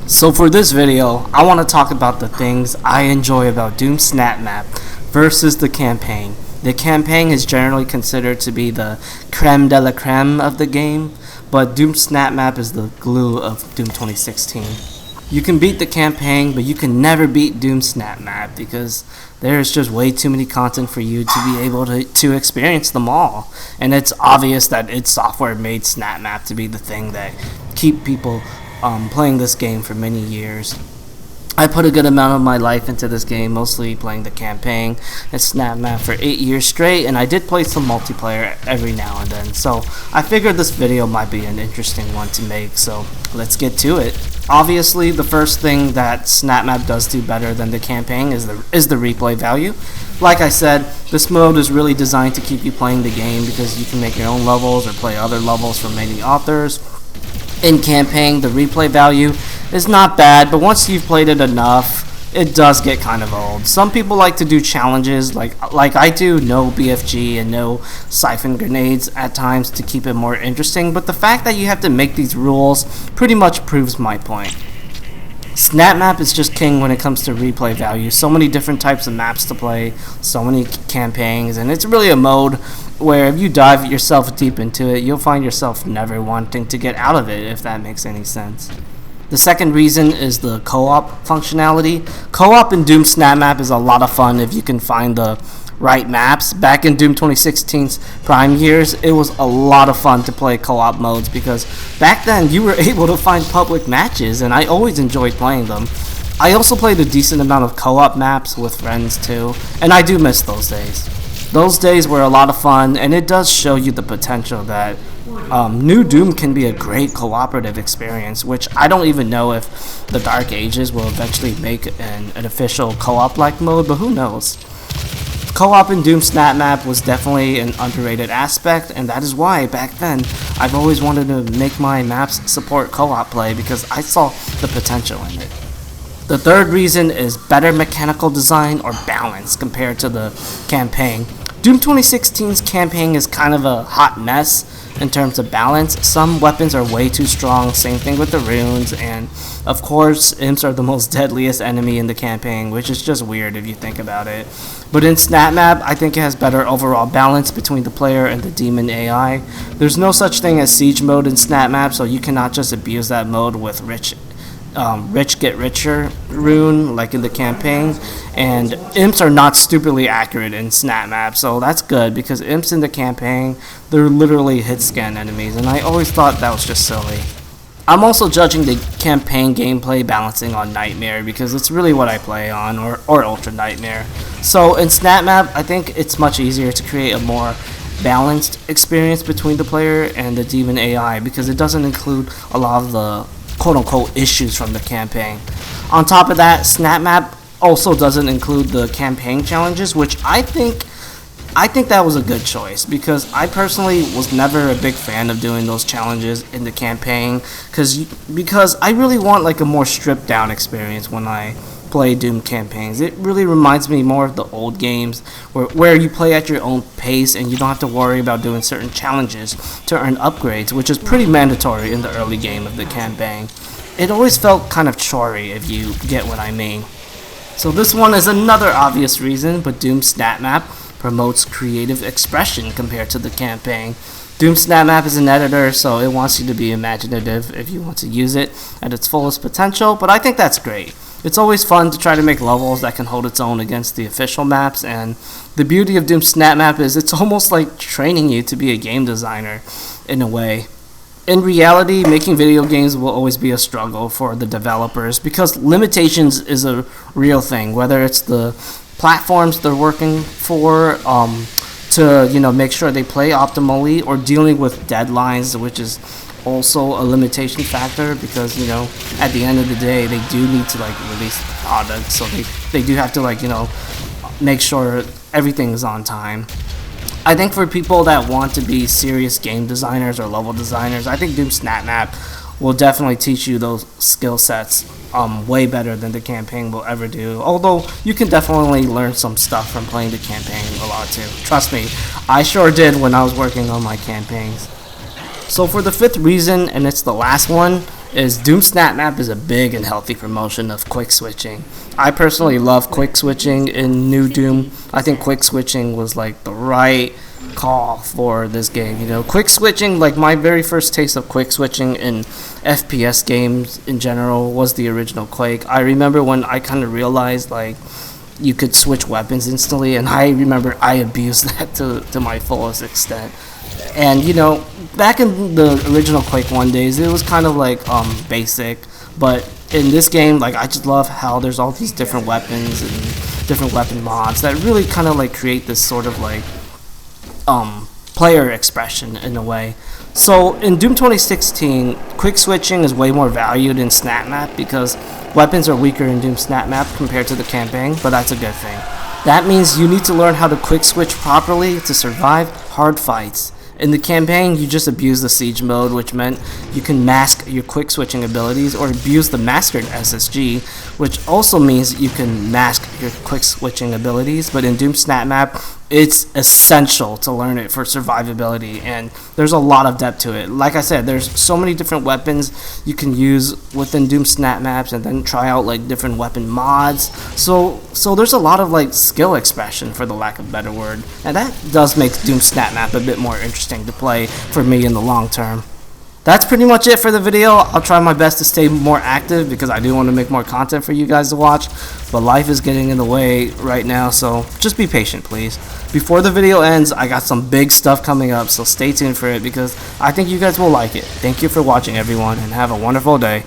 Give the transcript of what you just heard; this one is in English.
So for this video, I want to talk about the things I enjoy about Doom SnapMap versus the campaign. The campaign is generally considered to be the creme de la creme of the game, but Doom SnapMap is the glue of Doom 2016. You can beat the campaign, but you can never beat Doom SnapMap because there's just way too many content for you to be able to experience them all. And it's obvious that id Software made SnapMap to be the thing that keep people playing this game for many years. I put a good amount of my life into this game, mostly playing the campaign and SnapMap for 8 years straight, and I did play some multiplayer every now and then, so I figured this video might be an interesting one to make, so let's get to it. Obviously, the first thing that SnapMap does do better than the campaign is the replay value. Like I said, this mode is really designed to keep you playing the game because you can make your own levels or play other levels from many authors. In campaign, the replay value is not bad, but once you've played it enough, it does get kind of old. Some people like to do challenges like I do, no BFG and no siphon grenades at times to keep it more interesting, but the fact that you have to make these rules pretty much proves my point. SnapMap is just king when it comes to replay value. So many different types of maps to play, so many campaigns, and it's really a mode where if you dive yourself deep into it, you'll find yourself never wanting to get out of it, if that makes any sense. The second reason is the co-op functionality. Co-op in Doom SnapMap is a lot of fun if you can find the right maps. Back in Doom 2016's prime years, it was a lot of fun to play co-op modes because back then you were able to find public matches, and I always enjoyed playing them. I also played a decent amount of co-op maps with friends too, and I do miss those days. Those days were a lot of fun, and it does show you the potential that New Doom can be a great cooperative experience, which I don't even know if the Dark Ages will eventually make an official co-op-like mode, but who knows. Co-op in Doom SnapMap was definitely an underrated aspect, and that is why, back then, I've always wanted to make my maps support co-op play because I saw the potential in it. The third reason is better mechanical design or balance compared to the campaign. Doom 2016's campaign is kind of a hot mess in terms of balance. Some weapons are way too strong, same thing with the runes, and of course imps are the most deadliest enemy in the campaign, which is just weird if you think about it. But in SnapMap, I think it has better overall balance between the player and the demon AI. There's no such thing as siege mode in SnapMap, so you cannot just abuse that mode with rich get richer rune like in the campaign, and imps are not stupidly accurate in SnapMap, so that's good because imps in the campaign, they're literally hit scan enemies, and I always thought that was just silly. I'm also judging the campaign gameplay balancing on Nightmare because it's really what I play on, or Ultra Nightmare. So in SnapMap, I think it's much easier to create a more balanced experience between the player and the demon AI because it doesn't include a lot of the quote-unquote issues from the campaign. On top of that, SnapMap also doesn't include the campaign challenges, which I think that was a good choice because I personally was never a big fan of doing those challenges in the campaign because I really want like a more stripped down experience when I play Doom campaigns. It really reminds me more of the old games where you play at your own pace and you don't have to worry about doing certain challenges to earn upgrades, which is pretty mandatory in the early game of the campaign. It always felt kind of chory, if you get what I mean. So this one is another obvious reason, but Doom SnapMap promotes creative expression compared to the campaign. Doom SnapMap is an editor, so it wants you to be imaginative if you want to use it at its fullest potential, but I think that's great. It's always fun to try to make levels that can hold its own against the official maps, and the beauty of Doom SnapMap is it's almost like training you to be a game designer in a way. In reality, making video games will always be a struggle for the developers because limitations is a real thing, whether it's the platforms they're working for to make sure they play optimally, or dealing with deadlines, which is also a limitation factor because at the end of the day they do need to release the product, so they do have to make sure everything is on time. I think for people that want to be serious game designers or level designers, I think Doom SnapMap will definitely teach you those skill sets way better than the campaign will ever do, although you can definitely learn some stuff from playing the campaign a lot too. Trust me, I sure did when I was working on my campaigns. So for the fifth reason, and it's the last one, is Doom SnapMap is a big and healthy promotion of quick switching. I personally love quick switching in New Doom. I think quick switching was like the right call for this game. You know, quick switching, like my very first taste of quick switching in FPS games in general was the original Quake. I remember when I kind of realized like you could switch weapons instantly, and I remember I abused that to my fullest extent. And you know, back in the original Quake 1 days, it was kind of like basic, but in this game, like I just love how there's all these different weapons and different weapon mods that really kind of like create this sort of like player expression in a way. So in Doom 2016, quick switching is way more valued in SnapMap because weapons are weaker in Doom SnapMap compared to the campaign, but that's a good thing. That means you need to learn how to quick switch properly to survive hard fights. In the campaign, you just abuse the siege mode, which meant you can mask your quick switching abilities, or abuse the mastered SSG, which also means you can mask your quick switching abilities. But in Doom SnapMap, it's essential to learn it for survivability, and there's a lot of depth to it. Like I said, there's so many different weapons you can use within Doom SnapMaps, and then try out like different weapon mods. So there's a lot of like skill expression, for the lack of a better word, and that does make Doom SnapMap a bit more interesting to play for me in the long term. That's pretty much it for the video. I'll try my best to stay more active because I do want to make more content for you guys to watch, but life is getting in the way right now, so just be patient, please. Before the video ends, I got some big stuff coming up, so stay tuned for it because I think you guys will like it. Thank you for watching, everyone, and have a wonderful day.